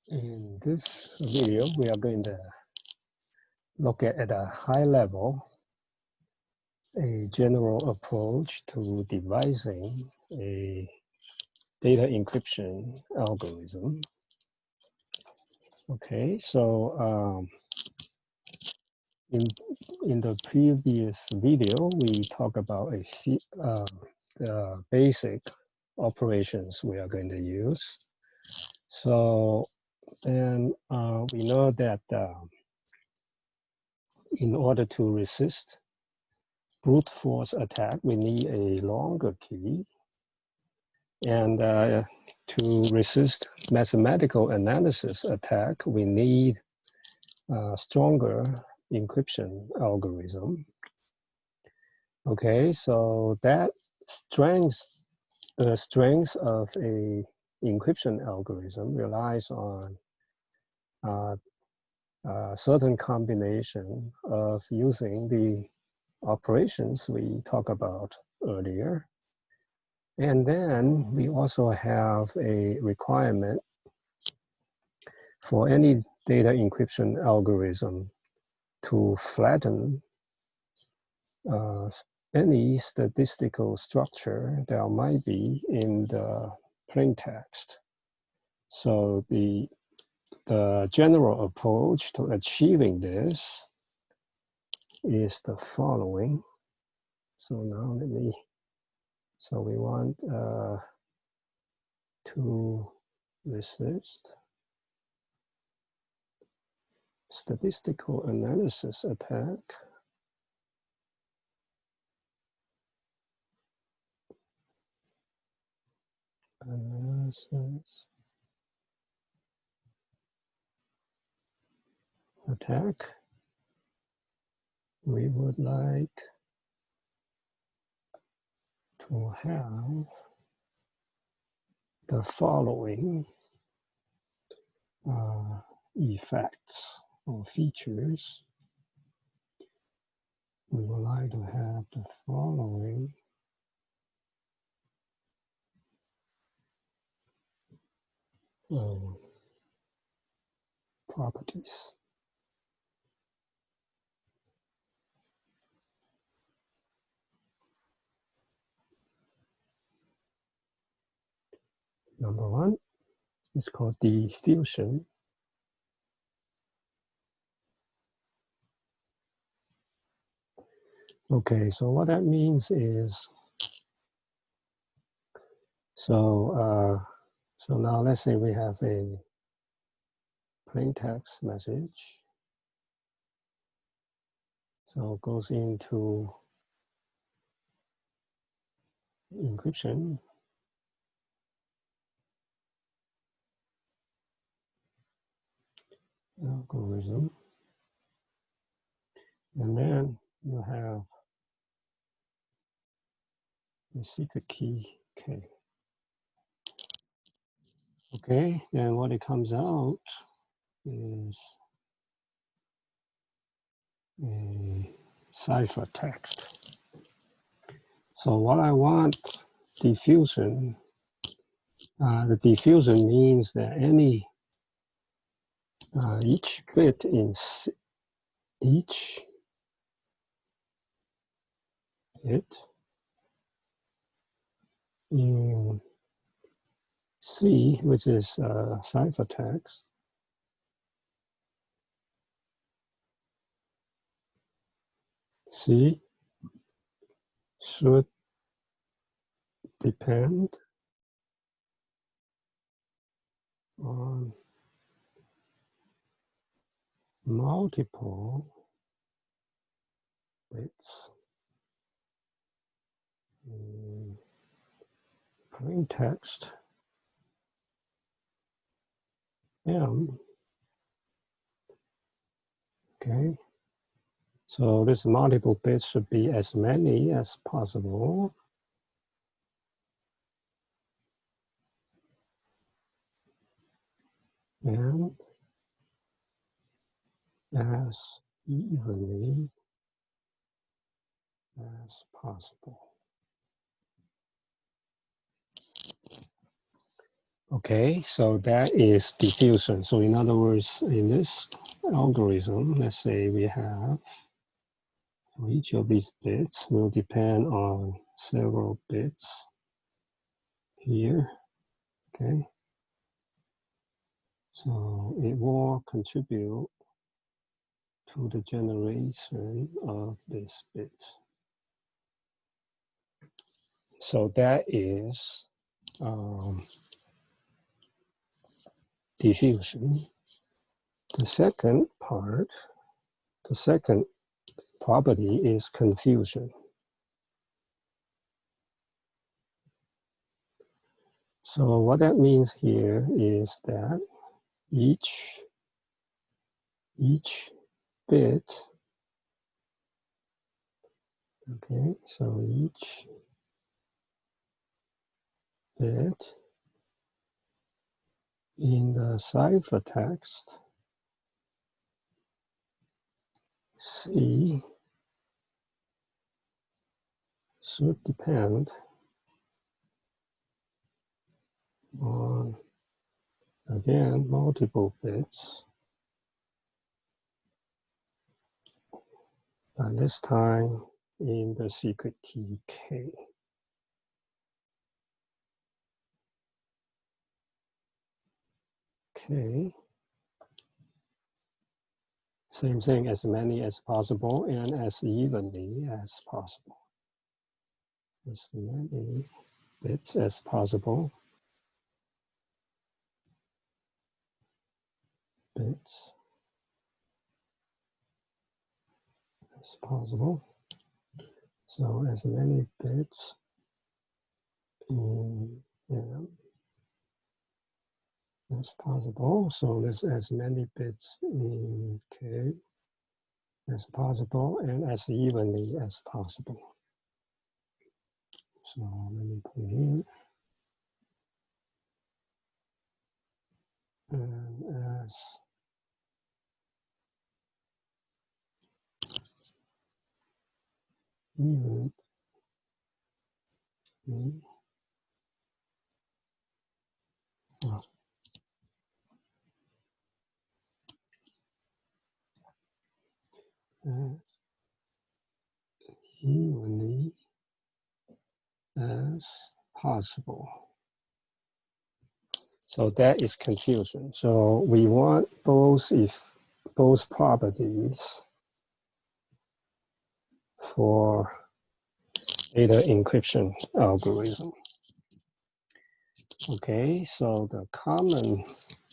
In this video, we are going to look at a high level, a general approach to devising a data encryption algorithm. Okay, so in the previous video, we talked about the basic operations we are going to use. So then we know that in order to resist brute force attack, we need a longer key. And to resist mathematical analysis attack, we need a stronger encryption algorithm. Okay, so that the strength of a encryption algorithm relies on a certain combination of using the operations we talked about earlier. And then we also have a requirement for any data encryption algorithm to flatten any statistical structure that might be in the plain text. So the general approach to achieving this is the following. So now so we want to resist statistical analysis attack. Analysis attack. We would like to have the following effects or features. We would like to have the following properties. Number one is called diffusion. Okay, so what that means is, so now let's say we have a plain text message. So it goes into encryption. Algorithm. And then you have the secret key K. Okay, then what it comes out is a ciphertext. So what I want diffusion, the diffusion means that each bit in each bit in C, which is ciphertext, C should depend on multiple bits in plain text M. Okay, so this multiple bits should be as many as possible. And as evenly as possible. Okay, so that is diffusion. So in other words, in this algorithm, let's say we have each of these bits will depend on several bits here. Okay, so it will contribute to the generation of this bit. So that is diffusion. The second part, the second property is confusion. So what that means here is that each bit, okay, so each bit in the ciphertext C should depend on, again, multiple bits, and this time in the secret key K. Okay. Same thing, as many as possible and as evenly as possible. As many bits as possible. Bits as possible. So as many bits in M as possible. So there's as many bits in K as possible and as evenly as possible. So let me put here. And as evenly as evenly as possible. So that is confusion. So we want both properties for data encryption algorithm. Okay, so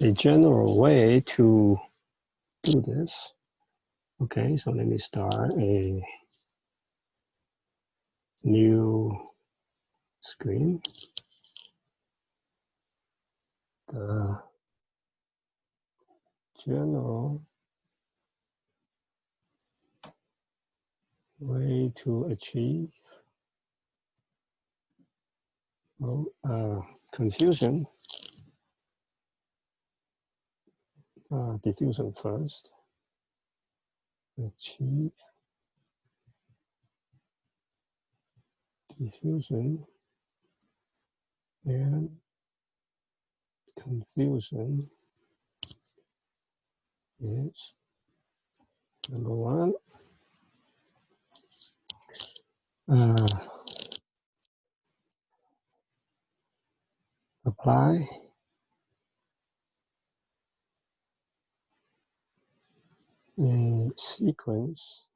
a general way to do this. Okay, so let me start a new screen. The general way to achieve confusion, diffusion first, achieve diffusion and confusion is number one. Apply a sequence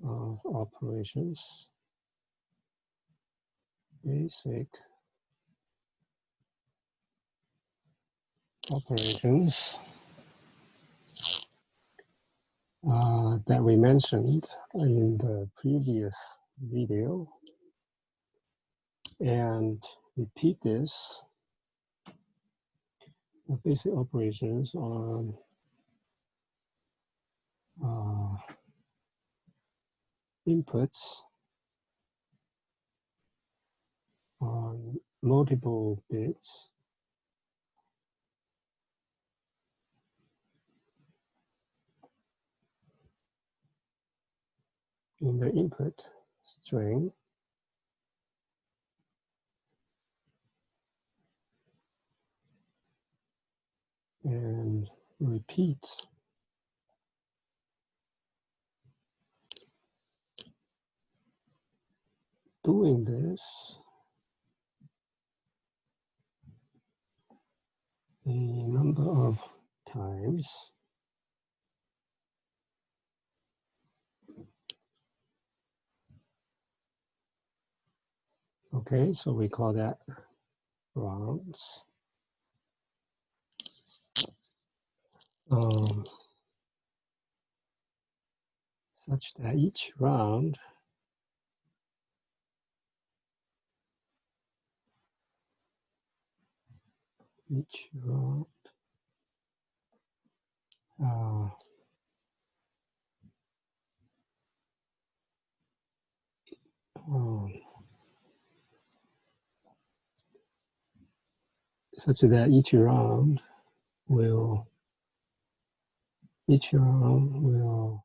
of operations, basic operations that we mentioned in the previous video, and repeat this basic operations on inputs on multiple bits in the input string and repeats. Doing this a number of times. Okay, so we call that rounds. Such that each round such that each round will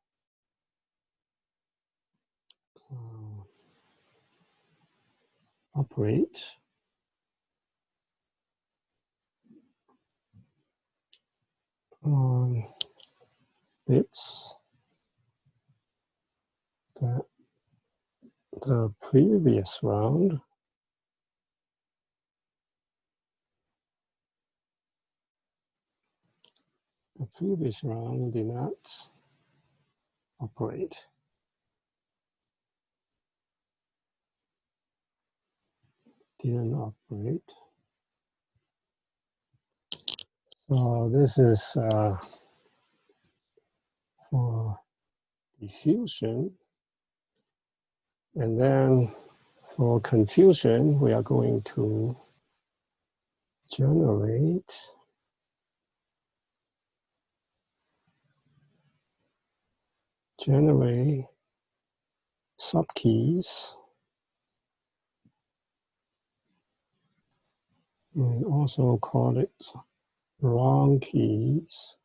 operate on bits that the previous round did not operate. Didn't operate. So this is for diffusion. And then for confusion, we are going to generate subkeys and also call it wrong keys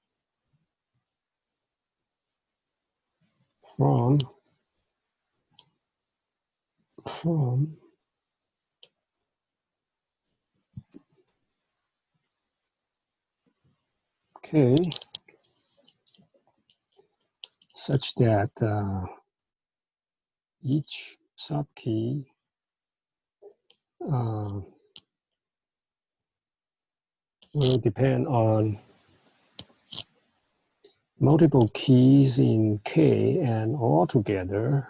from K such that each subkey will depend on multiple keys in K and all together.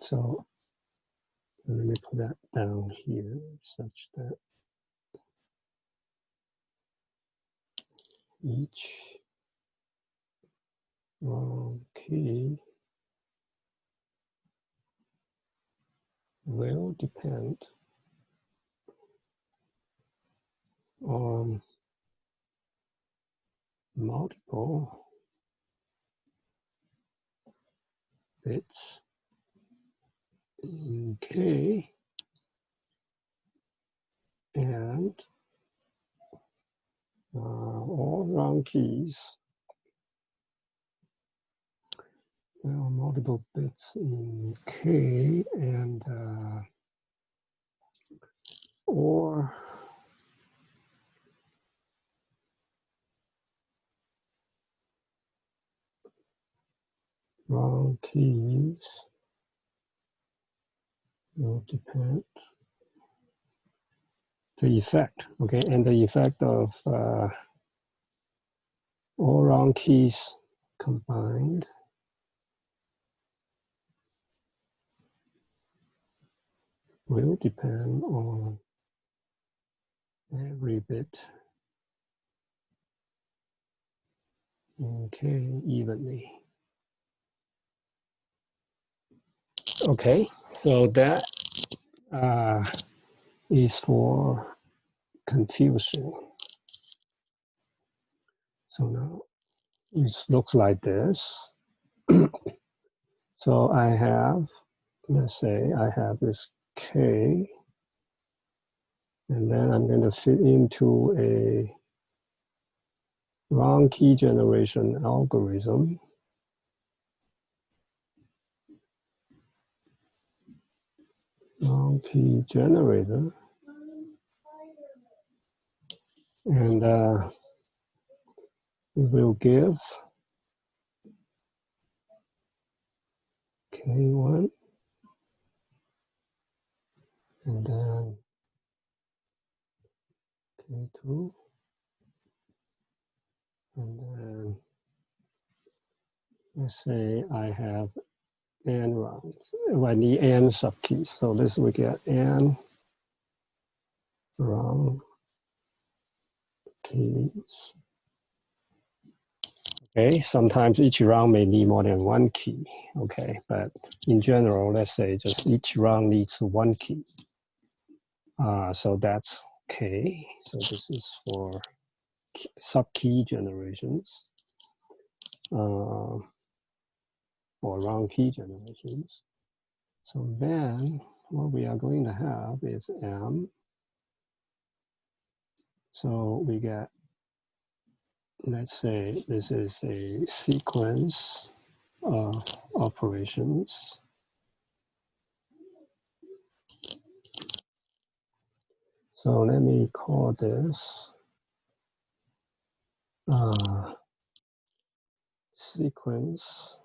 So let me put that down here such that each wrong key will depend on multiple bits in K and all wrong keys, multiple bits in K and or wrong keys will depend the effect, okay, and the effect of all wrong keys combined will depend on every bit in K evenly. Okay, so that is for confusion. So now it looks like this. So I have, let's say I have this K, and then I'm going to fit into a wrong key generation algorithm. Wrong key generator. And we will give K1 and then K2 and then let's say I have n rounds. I need n subkeys. So this we get n round keys. Okay, sometimes each round may need more than one key. Okay, but in general, let's say just each round needs one key. So that's K. So this is for subkey generations or round key generations. So then what we are going to have is M. So we get, let's say this is a sequence of operations. So let me call this sequence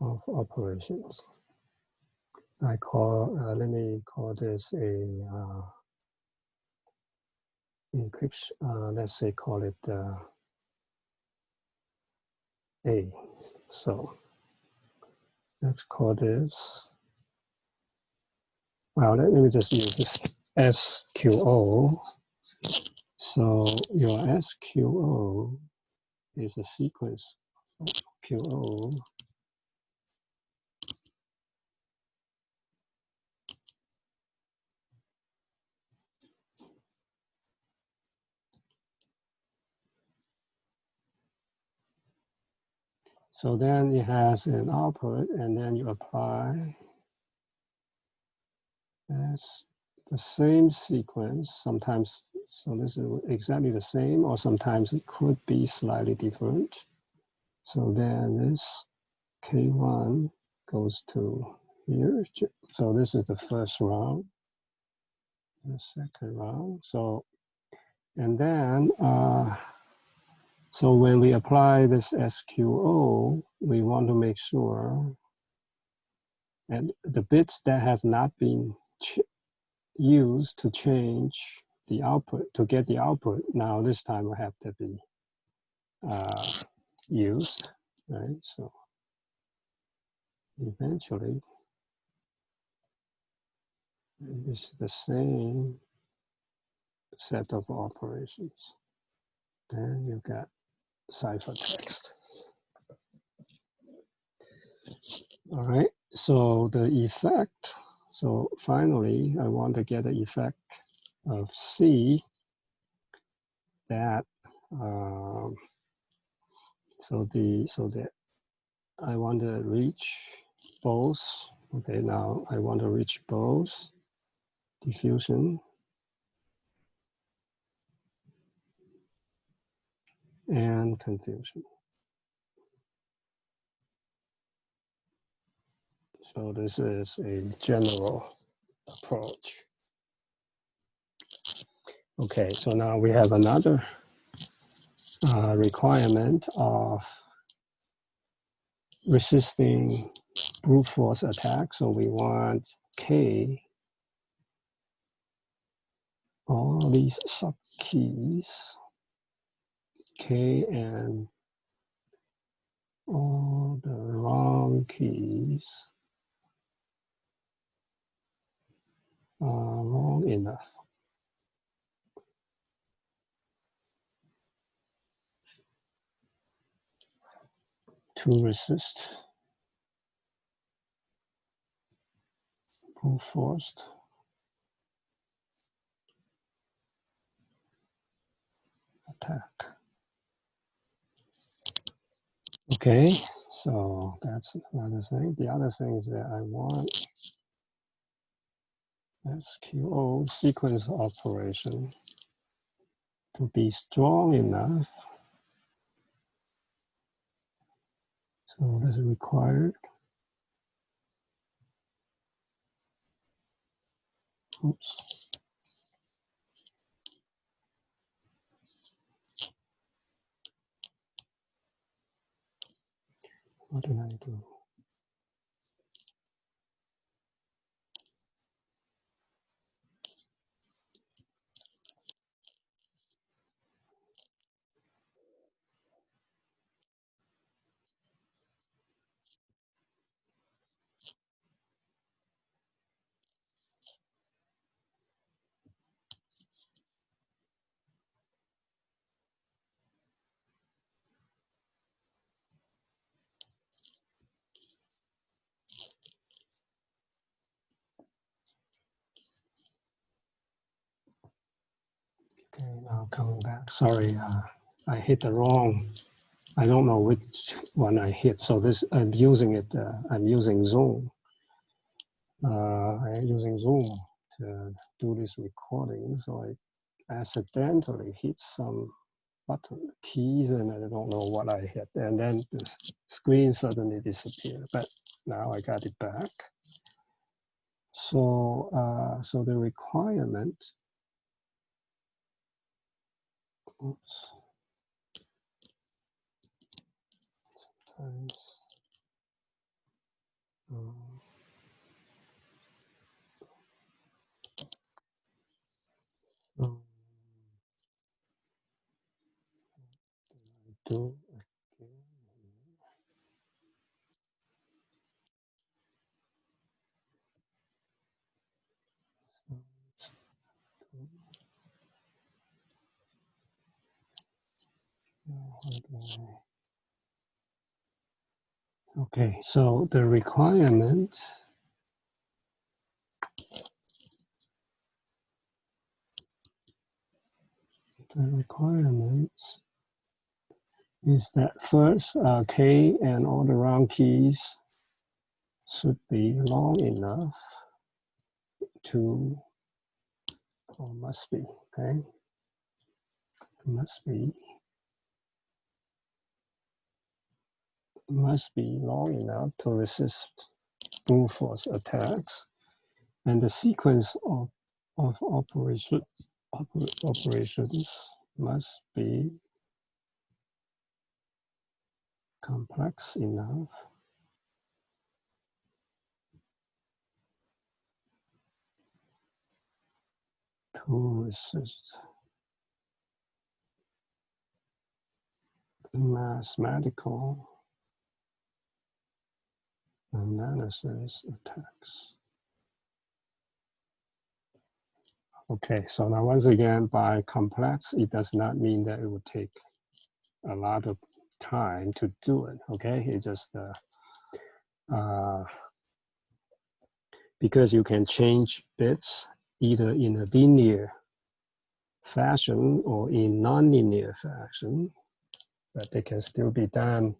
of operations. Let me call this a encryption. Let's say call it A. So let's call this. Well, let me just use this SQO. So your SQO is a sequence of QO. So then it has an output, and then you apply as the same sequence. Sometimes, so this is exactly the same, or sometimes it could be slightly different. So then this K1 goes to here. So this is the first round, the second round. So, and then, so when we apply this SQO, we want to make sure and the bits that have not been used to change the output, to get the output, now this time will have to be used, right? So eventually, this is the same set of operations. Then you get ciphertext. All right, so the effect, so finally, I want to get the effect of C that, so that I want to reach both. Okay, now I want to reach both diffusion and confusion. So this is a general approach. Okay, so now we have another requirement of resisting brute force attack. So we want K, all these subkeys, K and all the wrong keys are long enough. To resist brute force attack. Okay, so that's another thing. The other thing is that I want SQO sequence operation to be strong enough. So this is required. Oops. What did I do? Okay, now coming back. Sorry, I hit the wrong. I don't know which one I hit. So this, I'm using it. I'm using Zoom. I'm using Zoom to do this recording. So I accidentally hit some button keys, and I don't know what I hit. And then the screen suddenly disappeared. But now I got it back. So, so the requirement. Oops. Sometimes. So do again. Okay, so the requirement. The requirements is that first K and all the round keys should be long enough to, or must be, okay? Must be long enough to resist brute force attacks, and the sequence of operations must be complex enough to resist mathematical analysis attacks. Okay, so now once again, by complex, it does not mean that it would take a lot of time to do it, okay? It just, because you can change bits either in a linear fashion or in nonlinear fashion, but they can still be done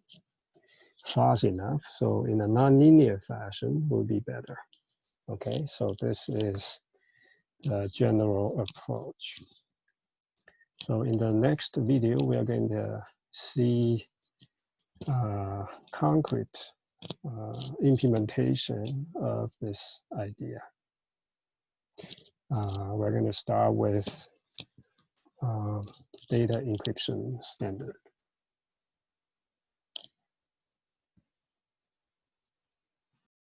fast enough. So in a nonlinear fashion will be better. Okay, so this is the general approach. So in the next video, we are going to see concrete implementation of this idea. We're going to start with data encryption standard.